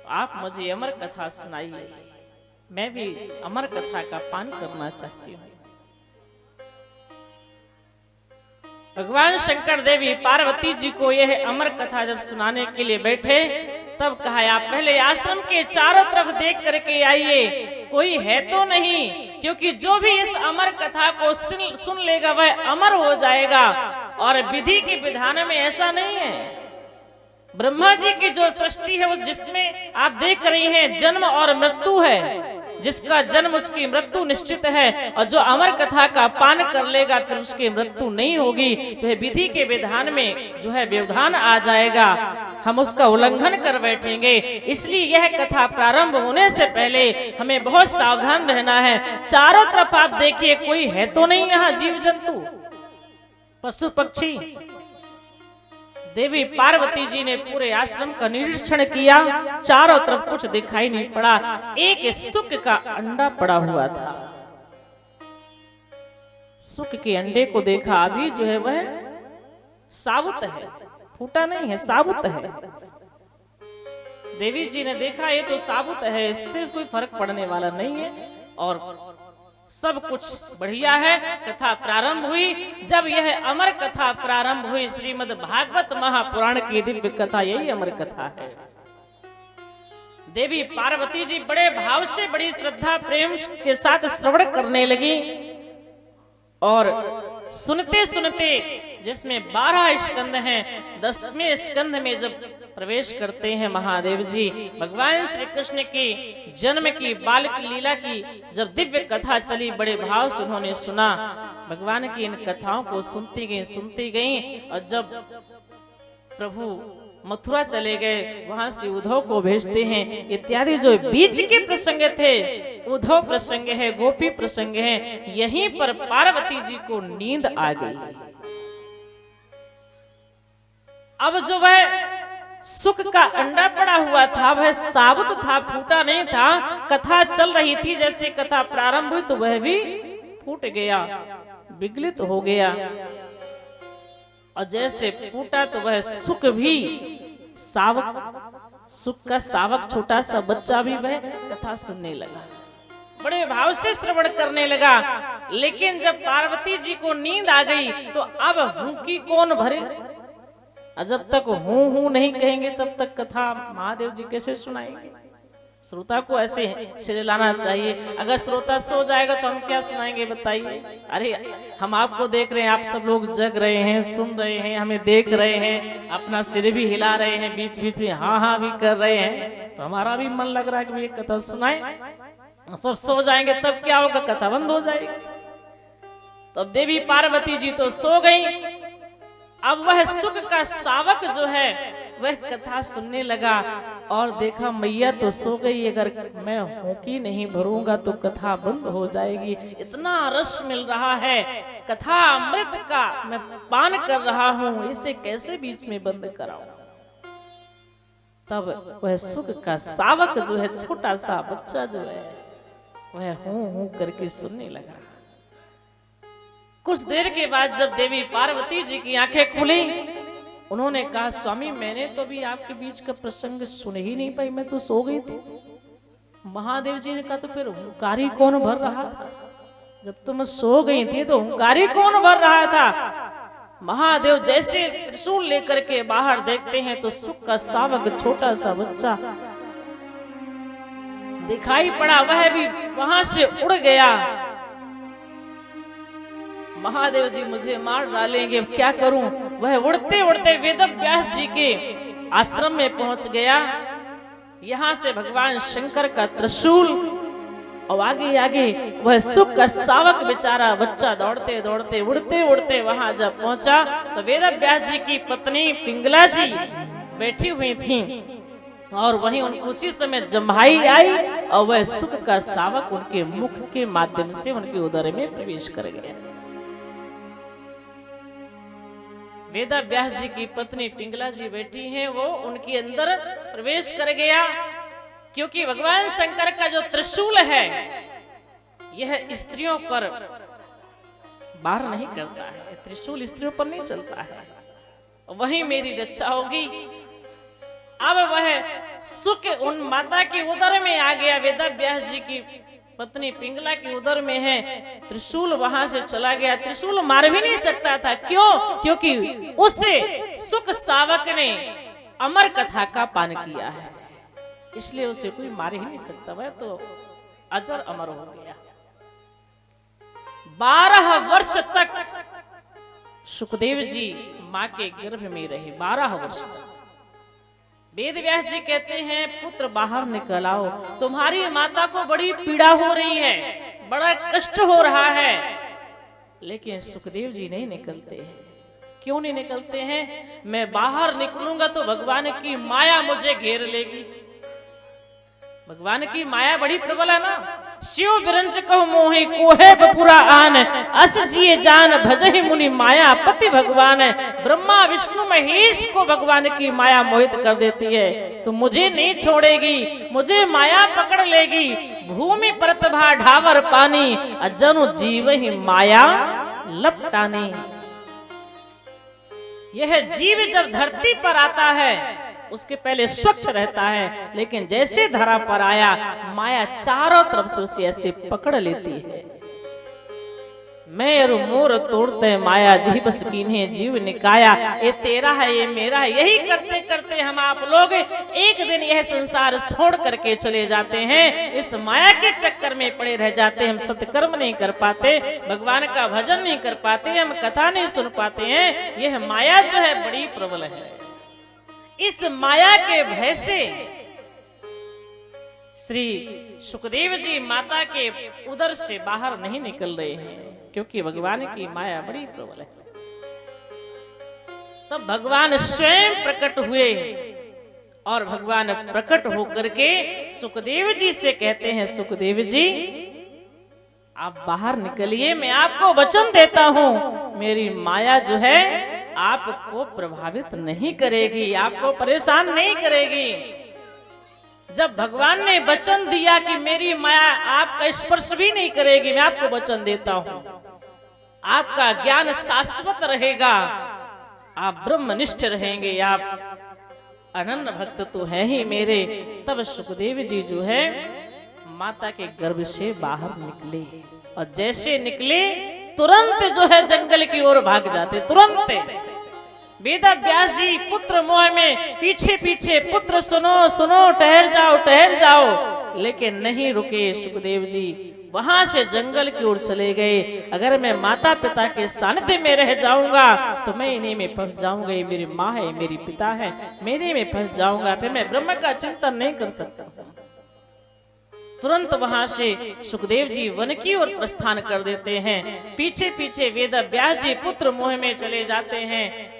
आप मुझे अमर कथा सुनाइए, मैं भी अमर कथा का पान करना चाहती हूँ। भगवान शंकर देवी पार्वती जी को यह अमर कथा जब सुनाने के लिए बैठे, तब कहा आप पहले आश्रम के चारों तरफ देख करके आइए, कोई है तो नहीं, क्योंकि जो भी इस अमर कथा को सुन लेगा वह अमर हो जाएगा। और विधि के विधान में ऐसा नहीं है। ब्रह्मा जी की जो सृष्टि है उस जिसमें आप देख रही हैं जन्म और मृत्यु है, जिसका जन्म उसकी मृत्यु निश्चित है, और जो अमर कथा का पान कर लेगा फिर उसकी मृत्यु नहीं होगी। तो विधि के विधान में जो है व्यवधान आ जाएगा, हम उसका उल्लंघन कर बैठेंगे। इसलिए यह कथा प्रारंभ होने से पहले हमें बहुत सावधान रहना है। चारों तरफ आप देखिए कोई है तो नहीं यहाँ जीव जंतु, पशु पक्षी। देवी पार्वती जी ने पूरे आश्रम का निरीक्षण किया, चारों तरफ कुछ दिखाई नहीं पड़ा। एक सुक का अंडा पड़ा हुआ था। सुक के अंडे को देखा, अभी जो है वह साबुत है, फूटा नहीं है, साबुत है। देवी जी ने देखा ये तो साबुत है, इससे कोई फर्क पड़ने वाला नहीं है और सब कुछ बढ़िया है। कथा प्रारंभ हुई। जब यह अमर कथा प्रारंभ हुई, श्रीमद् भागवत महापुराण की दिव्य कथा, यही अमर कथा है। देवी पार्वती जी बड़े भाव से, बड़ी श्रद्धा प्रेम के साथ श्रवण करने लगी। और सुनते सुनते, जिसमें 12 स्कंद हैं, 10वें स्कंद में जब प्रवेश करते हैं महादेव जी, भगवान श्री कृष्ण की जन्म की, बाल की लीला की जब दिव्य कथा चली, बड़े भाव से उन्होंने सुना। भगवान की इन कथाओं को सुनती गई। और जब प्रभु मथुरा चले गए, वहां से उद्धव को भेजते हैं। इत्यादि जो बीच के प्रसंग थे, उद्धव प्रसंग है, गोपी प्रसंग है, यहीं पर पार्वती जी को नींद आ गई। अब जो वह सुख का अंडा पड़ा हुआ था वह साबुत था, फूटा नहीं था। कथा चल रही थी, जैसे कथा प्रारंभ हुई तो वह भी फूट गया, विगलित हो गया। और जैसे फूटा तो वह सुख भी सावक, सुख का सावक छोटा सा बच्चा भी वह कथा सुनने लगा, बड़े भाव से श्रवण करने लगा। लेकिन जब पार्वती जी को नींद आ गई तो अब हुंकी कौन भरे। जब तक हूं नहीं कहेंगे तब तक कथा महादेव जी कैसे सुनाएंगे। श्रोता को ऐसे सिरे लाना चाहिए। अगर श्रोता सो जाएगा तो हम क्या सुनाएंगे बताइए। अरे हम आपको देख रहे हैं, आप सब लोग जग रहे हैं, सुन रहे हैं, हमें देख रहे हैं, अपना सिर भी हिला रहे हैं, बीच बीच में हाँ हाँ भी कर रहे हैं, तो हमारा भी मन लग रहा है कि ये कथा सुनाए। सब सो जाएंगे तब क्या होगा, कथा बंद हो जाएगी। तब देवी पार्वती जी तो सो गई। अब वह सुख का सावक जो है वह कथा सुनने लगा और देखा मैया तो सो गई, अगर मैं होंकी नहीं भरूंगा तो कथा बंद हो जाएगी। इतना रस मिल रहा है, कथा अमृत का मैं पान कर रहा हूं, इसे कैसे बीच में बंद कराऊं। तब वह सुख का सावक जो है, छोटा सा बच्चा जो है, वह हूं करके सुनने लगा। कुछ देर के बाद जब देवी पार्वती जी की आंखें खुली, उन्होंने कहा स्वामी मैंने तो भी आपके बीच का प्रसंग सुन ही नहीं पाई, मैं तो सो गई थी। महादेव जी ने कहा तो फिर हुंकारी कौन भर रहा था, जब तुम सो गई थी तो हुंकारी कौन भर रहा था। महादेव जैसे त्रिशूल लेकर के बाहर देखते हैं तो सुख का सावक छोटा सा बच्चा दिखाई पड़ा, वह भी वहां से उड़ गया। महादेव जी मुझे मार डालेंगे, क्या करूं। वह उड़ते उड़ते वेद व्यास जी के आश्रम में पहुंच गया। यहां से भगवान शंकर का त्रिशूल और आगे आगे वह सुख का सावक बेचारा बच्चा दौड़ते दौड़ते उड़ते उड़ते वहां जब पहुंचा तो वेद व्यास जी की पत्नी पिंगला जी बैठी हुई थी और वहीं उसी समय जम्भाई आई और वह सुख का सावक उनके मुख के माध्यम से उनके उदर में प्रवेश कर गया। वेदा व्यास जी की पत्नी पिंगला जी बैठी हैं, वो उनके अंदर प्रवेश कर गया, क्योंकि भगवान शंकर का जो त्रिशूल है यह स्त्रियों पर वार नहीं करता है, त्रिशूल स्त्रियों पर नहीं चलता है। वही मेरी रक्षा होगी। अब वह सुख उन माता की उदर में आ गया। वेदव्यास जी की पत्नी पिंगला की उदर में है, त्रिशूल वहां से चला गया। त्रिशूल मार भी नहीं सकता था, क्यों? क्योंकि उससे सुख सावक ने अमर कथा का पान किया है, इसलिए उसे कोई मार ही नहीं सकता। वह तो अजर अमर हो गया। 12 वर्ष तक सुखदेव जी मां के गर्भ में रहे, 12 वर्ष तक। वेदव्यास जी कहते हैं पुत्र बाहर निकल आओ, तुम्हारी माता को बड़ी पीड़ा हो रही है, बड़ा कष्ट हो रहा है। लेकिन सुखदेव जी नहीं निकलते हैं। क्यों नहीं निकलते हैं? मैं बाहर निकलूंगा तो भगवान की माया मुझे घेर लेगी। भगवान की माया बड़ी प्रबल है ना। शिव बिरंज कहो मोहि कोहे बपुरा आन, अस जिए जान भजहि मुनि माया पति भगवान। ब्रह्मा विष्णु महेश को भगवान की माया मोहित कर देती है, तो मुझे नहीं छोड़ेगी, मुझे माया पकड़ लेगी। भूमि परतभा ढावर पानी, अजनु जीव ही माया लपटानी। यह जीव जब धरती पर आता है उसके पहले स्वच्छ रहता है, लेकिन जैसे धरा पर आया माया चारों तरफ से उसे ऐसे पकड़ लेती है। मैं अरु मोर तोड़ते माया जी बस कीन्हे जीव निकाया। ये तेरा है, ये मेरा है, यही करते करते हम आप लोग एक दिन यह संसार छोड़ करके चले जाते हैं। इस माया के चक्कर में पड़े रह जाते हैं। हम सत्कर्म नहीं कर पाते, भगवान का भजन नहीं कर पाते, हम कथा नहीं सुन पाते हैं। यह माया जो है बड़ी प्रबल है। इस माया के भय से श्री सुखदेव जी माता के उदर से बाहर नहीं निकल रहे हैं, क्योंकि भगवान की माया बड़ी प्रबल है। तब भगवान स्वयं प्रकट हुए और भगवान प्रकट होकर के सुखदेव जी से कहते हैं, सुखदेव जी आप बाहर निकलिए, मैं आपको वचन देता हूं, मेरी माया जो है आपको प्रभावित नहीं करेगी, आपको परेशान नहीं करेगी। जब भगवान ने वचन दिया कि मेरी माया आपका स्पर्श भी नहीं करेगी, मैं आपको वचन देता हूं, आपका ज्ञान शाश्वत रहेगा, आप ब्रह्मनिष्ठ रहेंगे, आप अनन्य भक्त तो है ही मेरे। तब सुखदेव जी जो है माता के गर्भ से बाहर निकले, और जैसे निकले तुरंत जो है जंगल की ओर भाग जाते। तुरंत वेदव्यास जी पुत्र मोह में पीछे पीछे, पुत्र सुनो सुनो, ठहर जाओ ठहर जाओ, लेकिन नहीं रुके। सुखदेव जी वहां से जंगल की ओर चले गए। अगर मैं माता पिता के सानिध्य में रह जाऊंगा तो मैं इन्हीं में फंस जाऊंगा। ये मेरी माँ है, मेरी पिता है, मैं इन्हीं में फंस जाऊंगा, फिर मैं ब्रह्म का चिंतन नहीं कर सकता। तुरंत वहां से सुखदेव जी वन की ओर प्रस्थान कर देते हैं। पीछे पीछे वेदव्यास जी पुत्र मोह में चले जाते हैं।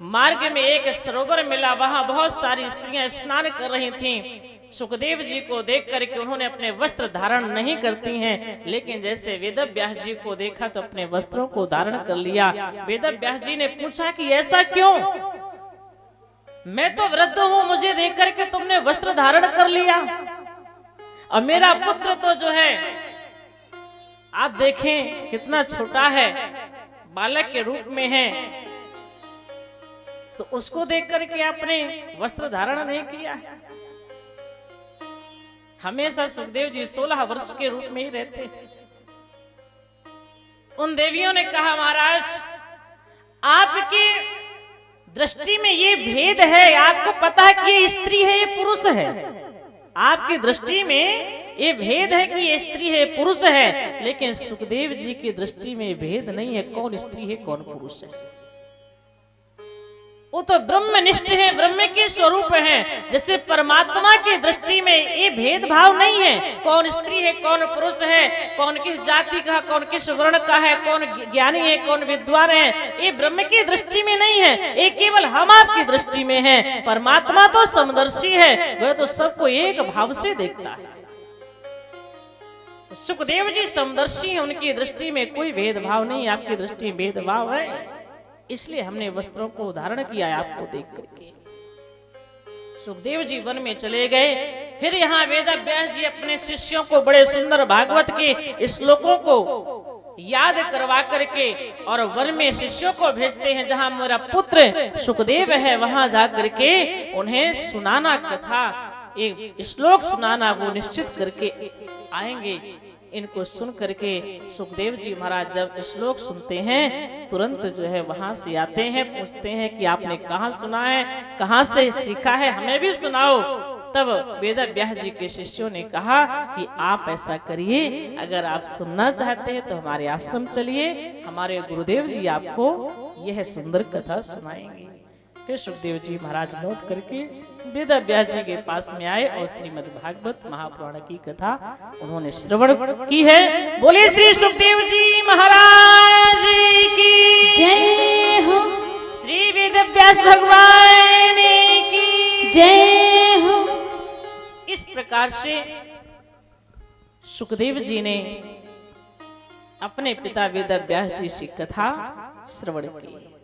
मार्ग में एक सरोवर मिला, वहां बहुत सारी स्त्रियां स्नान कर रही थीं। सुखदेव जी को देख करके उन्होंने अपने वस्त्र धारण नहीं करती हैं, लेकिन जैसे वेदव्यास जी को देखा तो अपने वस्त्रों को धारण कर लिया। वेदव्यास जी ने पूछा कि ऐसा क्यों? मैं तो वृद्ध हूं, मुझे देख करके तुमने वस्त्र धारण कर लिया, और मेरा पुत्र तो जो है आप देखें कितना छोटा है, बालक के रूप में है, तो उसको देख करके आपने वस्त्र धारण नहीं किया है। हमेशा सुखदेव जी 16 वर्ष के रूप में ही रहते। उन देवियों ने कहा महाराज आपकी दृष्टि में ये भेद है, आपको पता है कि ये स्त्री है, ये पुरुष है। आपकी दृष्टि में ये भेद है कि ये स्त्री है, पुरुष है, लेकिन सुखदेव जी की दृष्टि में भेद नहीं है कौन स्त्री है कौन पुरुष है। वो तो ब्रह्मनिष्ठ है, ब्रह्म के स्वरूप है। जैसे परमात्मा की दृष्टि में ये भेदभाव नहीं है, कौन स्त्री है कौन पुरुष है, कौन किस जाति का, कौन किस वर्ण का है, कौन ज्ञानी है कौन विद्वान है, ये ब्रह्म की दृष्टि में नहीं है, ये केवल हम आपकी दृष्टि में है। परमात्मा तो समदर्शी है, वह तो सबको एक भाव से देखता है। सुखदेव जी समदर्शी है, उनकी दृष्टि में कोई भेदभाव नहीं, आपकी दृष्टि में भेदभाव है, इसलिए हमने वस्त्रों को धारण किया है आपको देख करके। सुखदेव जी वन में चले गए। फिर यहाँ वेदव्यास जी अपने शिष्यों को बड़े सुंदर भागवत के श्लोकों को याद करवा करके और वन में शिष्यों को भेजते हैं, जहां मेरा पुत्र सुखदेव है वहां जा करके उन्हें सुनाना कथा, एक श्लोक सुनाना वो निश्चित करके आएंगे। इनको सुन करके सुखदेव जी महाराज जब श्लोक सुनते हैं तुरंत जो है वहां से आते हैं, पूछते हैं कि आपने कहाँ सुना है, कहाँ से सीखा है, हमें भी सुनाओ। तब वेद व्यास जी के शिष्यों ने कहा कि आप ऐसा करिए, अगर आप सुनना चाहते हैं तो हमारे आश्रम चलिए, हमारे गुरुदेव जी आपको यह सुंदर कथा सुनाएंगे। फिर सुखदेव जी महाराज लौट करके वेद व्यास जी के पास में आए और श्रीमद् भागवत महापुराण की कथा उन्होंने श्रवण की है। बोले श्री सुखदेव जी महाराज की जय हो, श्री वेद व्यास भगवान की जय हो। इस प्रकार से सुखदेव जी ने अपने पिता वेद व्यास जी से कथा श्रवण की।